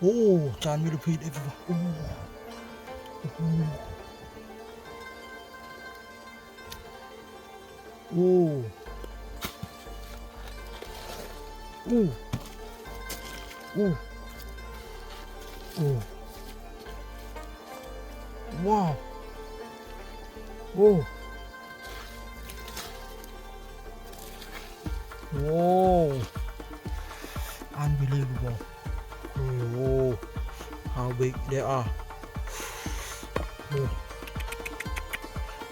Oh, giant millipede everywhere. Oh. Oh. Oh. Oh. Wow. Oh. Whoa. Unbelievable. Oh, how big they are. Oh.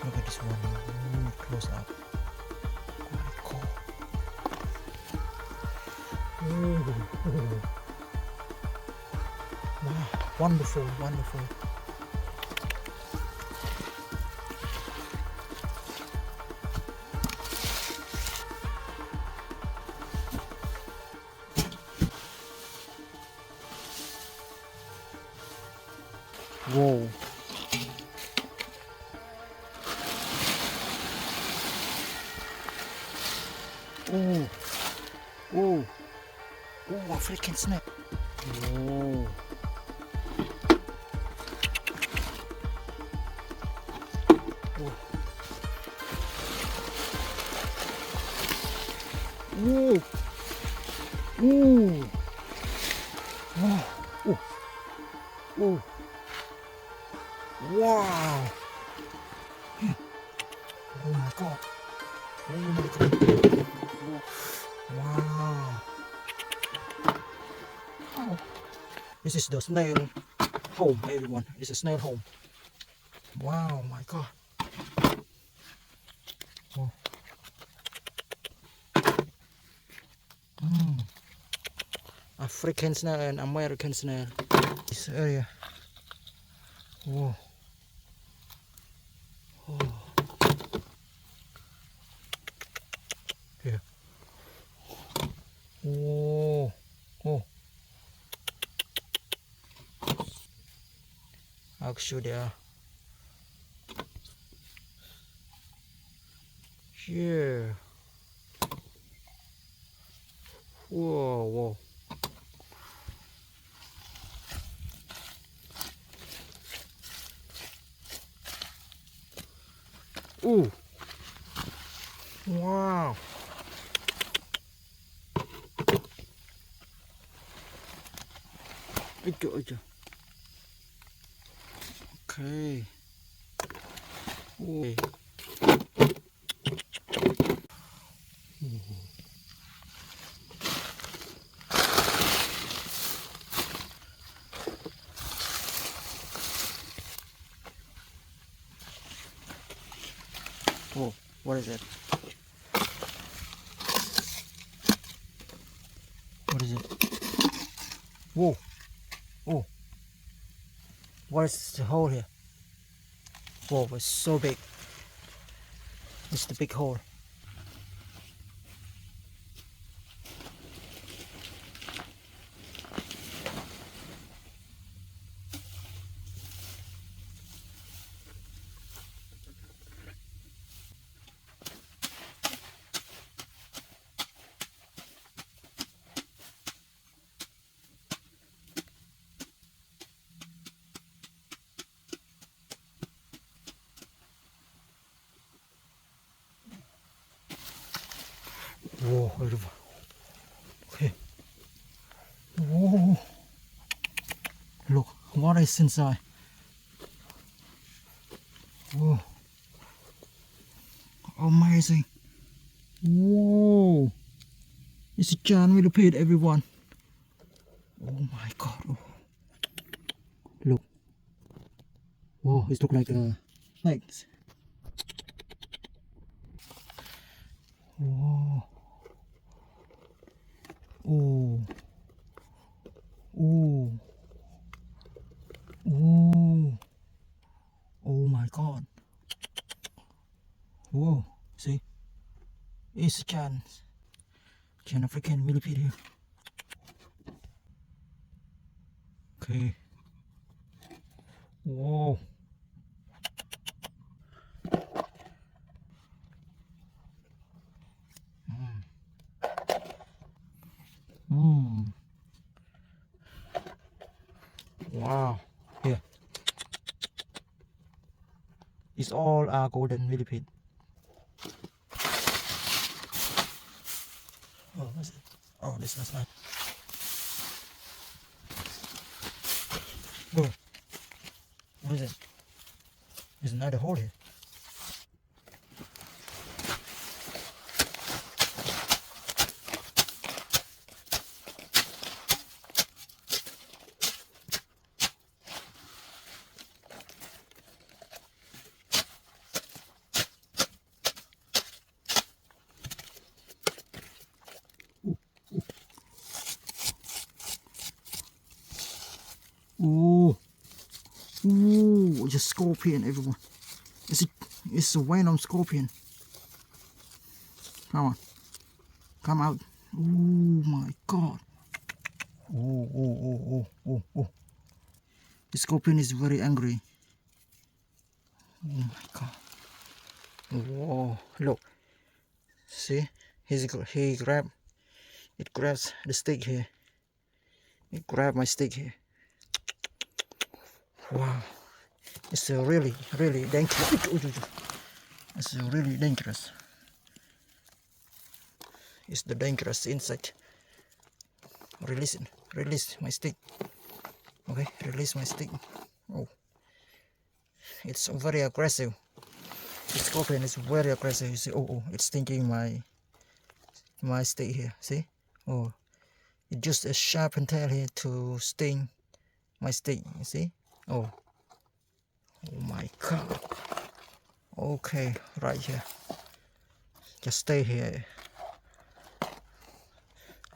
Look at this one. Close up. Oh. Wow. Wonderful, wonderful. Whoa. Oh. Oh. Oh, a freaking snake. Oh. Oh. Whoa. Ooh. Oh. Oh. Oh. Wow. Oh my god. Oh my god. Wow. Oh. This is the snail home, everyone. It's a snail home. Wow, my god. Oh. African snail and American snail. This area. Whoa. Oh. Here. Oh. Oh. Actually, they are. Here. Whoa, whoa. Ooh. Wow. Aja. Okay. Ooh. Oh, what is it? What is it? Whoa. Oh. What is the hole here? Whoa, it's so big. It's the big hole. Whoa, beautiful. Okay. Whoa. Look, what is inside? Whoa. Amazing. Whoa. It's a giant millipede, everyone. Oh my god. Oh. Look. Whoa, it looks like legs. Whoa. Oh. Oh. Oh. Oh my god. Whoa. See? It's a giant African millipede here. Okay. Whoa. Wow. Here. It's all golden millipede. Oh, what's it? Oh, this was not. Oh, what is it? There's another hole here. Ooh. Ooh, it's a scorpion, everyone. It's a venom scorpion. Come on. Come out. Oh my god. Oh. The scorpion is very angry. Oh my god. Whoa, look. See? It grabs the stick here. It grabbed my stick here. Wow. It's a really dangerous. It's really dangerous. It's the dangerous insect. Release my stick. Okay, release my stick. Oh, it's very aggressive. The scorpion is very aggressive. You see, oh, it's stinging my stick here. See, oh, it just a sharpened tail here to sting my stick. You see, oh my god. Okay, right here. Just stay here.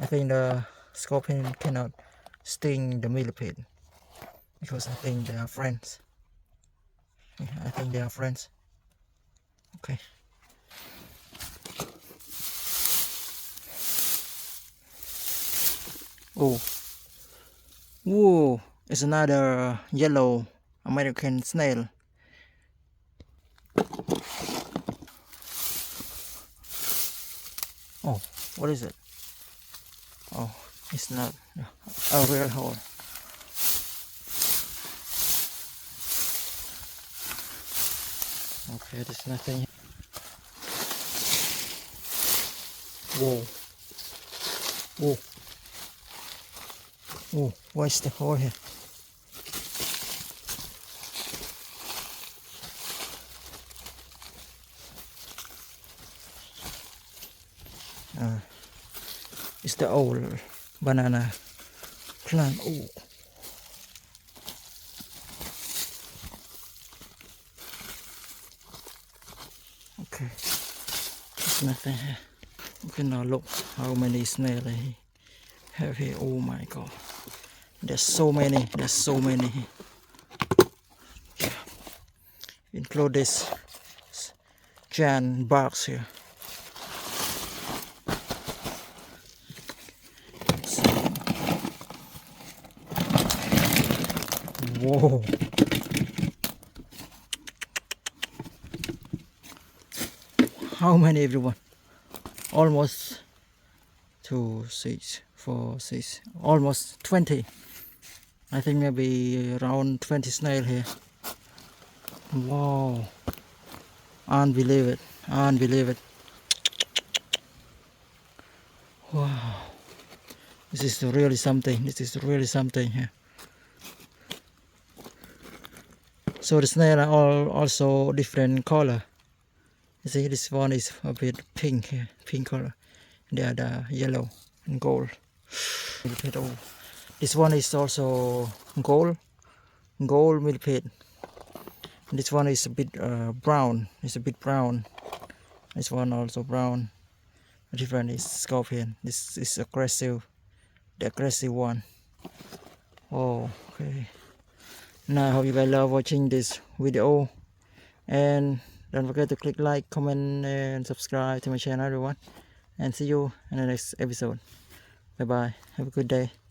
I think the scorpion cannot sting the millipede because I think they are friends. Yeah, I think they are friends. Okay. Oh. Whoa. It's another yellow American snail. Oh, what is it? Oh, it's not a real hole. Okay, there's nothing. Whoa. Oh, what's the hole here? It's the old banana plant. Oh. Okay, there's nothing here. Okay, now look how many snails I have here. Oh my god, there's so many. Yeah. Include this giant box here. Whoa. How many, everyone? Almost 2, 6, 4, 6, almost 20. I think maybe around 20 snails here. Wow. Unbelievable. Wow. This is really something. Here. So the snails are all also different color. You see, this one is a bit pink here, pink color. The other yellow. and gold. Millipede. Oh, this one is also gold millipede. This one is a bit brown. It's a bit brown. This one also brown. The different is scorpion. This is aggressive. The aggressive one. Oh, okay. Now I hope you guys love watching this video, and don't forget to click like, comment, and subscribe to my channel, everyone. And see you in the next episode. Bye bye. Have a good day.